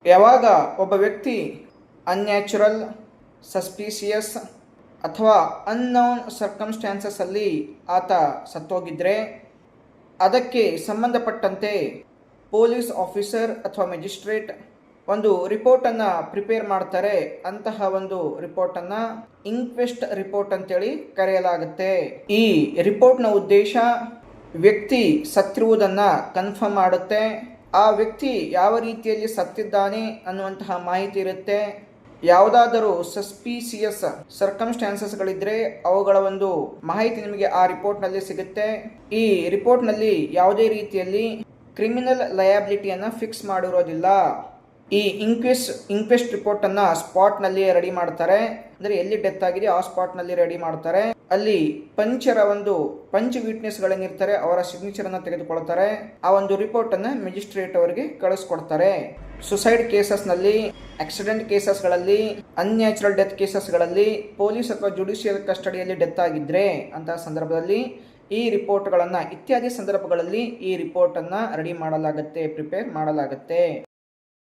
ಯಾವಾಗ ಒಬ್ಬ ವ್ಯಕ್ತಿ ಅನ್ಯಾಚುರಲ್, ಸಸ್ಪೀಸಿಯಸ್ ಅಥವಾ ಅನ್ನೌನ್ ಸರ್ಕಮ್ಸ್ಟ್ಯಾನ್ಸಸ್ಸಲ್ಲಿ ಆತ ಸತ್ತೋಗಿದ್ರೆ ಅದಕ್ಕೆ ಸಂಬಂಧಪಟ್ಟಂತೆ ಪೊಲೀಸ್ ಆಫೀಸರ್ ಅಥವಾ ಮ್ಯಾಜಿಸ್ಟ್ರೇಟ್ ಒಂದು ರಿಪೋರ್ಟನ್ನು ಪ್ರಿಪೇರ್ ಮಾಡ್ತಾರೆ. ಅಂತಹ ಒಂದು ರಿಪೋರ್ಟನ್ನು ಇನ್ಕ್ವೆಸ್ಟ್ ರಿಪೋರ್ಟ್ ಅಂತೇಳಿ ಕರೆಯಲಾಗುತ್ತೆ. ಈ ರಿಪೋರ್ಟ್ನ ಉದ್ದೇಶ ವ್ಯಕ್ತಿ ಸತ್ತಿರುವುದನ್ನು ಕನ್ಫರ್ಮ್ ಮಾಡುತ್ತೆ. ಆ ವ್ಯಕ್ತಿ ಯಾವ ರೀತಿಯಲ್ಲಿ ಸತ್ತಿದ್ದಾನೆ ಅನ್ನುವಂತಹ ಮಾಹಿತಿ ಇರುತ್ತೆ. ಯಾವುದಾದರೂ ಸಸ್ಪೀಸಿಯಸ್ ಸರ್ಕಮ್ಸ್ಟ್ಯಾನ್ಸಸ್ಗಳಿದ್ರೆ ಅವುಗಳ ಒಂದು ಮಾಹಿತಿ ನಿಮಗೆ ಆ ರಿಪೋರ್ಟ್ನಲ್ಲಿ ಸಿಗುತ್ತೆ. ಈ ರಿಪೋರ್ಟ್ನಲ್ಲಿ ಯಾವುದೇ ರೀತಿಯಲ್ಲಿ ಕ್ರಿಮಿನಲ್ ಲಯಬಿಲಿಟಿಯನ್ನು ಫಿಕ್ಸ್ ಮಾಡಿರೋದಿಲ್ಲ. ಈ ಇನ್ಕ್ವೆಸ್ಟ್ ರಿಪೋರ್ಟನ್ನು ಸ್ಪಾಟ್ನಲ್ಲಿ ರೆಡಿ ಮಾಡ್ತಾರೆ. ಅಂದರೆ ಎಲ್ಲಿ ಡೆತ್ ಆಗಿದೆ ಆ ಸ್ಪಾಟ್ನಲ್ಲಿ ರೆಡಿ ಮಾಡ್ತಾರೆ. ಅಲ್ಲಿ ಪಂಚ್ ವಿಟ್ನೆಸ್ಗಳೇನಿರ್ತಾರೆ ಅವರ ಸಿಗ್ನೇಚರನ್ನು ತೆಗೆದುಕೊಳ್ತಾರೆ. ಆ ಒಂದು ರಿಪೋರ್ಟನ್ನು ಮ್ಯಾಜಿಸ್ಟ್ರೇಟ್ ಅವರಿಗೆ ಕಳಿಸ್ಕೊಡ್ತಾರೆ. ಸುಸೈಡ್ ಕೇಸಸ್ನಲ್ಲಿ, ಆಕ್ಸಿಡೆಂಟ್ ಕೇಸಸ್ಗಳಲ್ಲಿ, ಅನ್ಯಾಚುರಲ್ ಡೆತ್ ಕೇಸಸ್ಗಳಲ್ಲಿ ಪೊಲೀಸ್ ಅಥವಾ ಜುಡಿಷಿಯಲ್ ಕಸ್ಟಡಿಯಲ್ಲಿ ಡೆತ್ ಆಗಿದ್ರೆ ಅಂತಹ ಸಂದರ್ಭದಲ್ಲಿ ಈ ರಿಪೋರ್ಟ್ಗಳನ್ನು ಇತ್ಯಾದಿ ಸಂದರ್ಭಗಳಲ್ಲಿ ಈ ರಿಪೋರ್ಟನ್ನು ರೆಡಿ ಮಾಡಲಾಗುತ್ತೆ, ಪ್ರಿಪೇರ್ ಮಾಡಲಾಗುತ್ತೆ.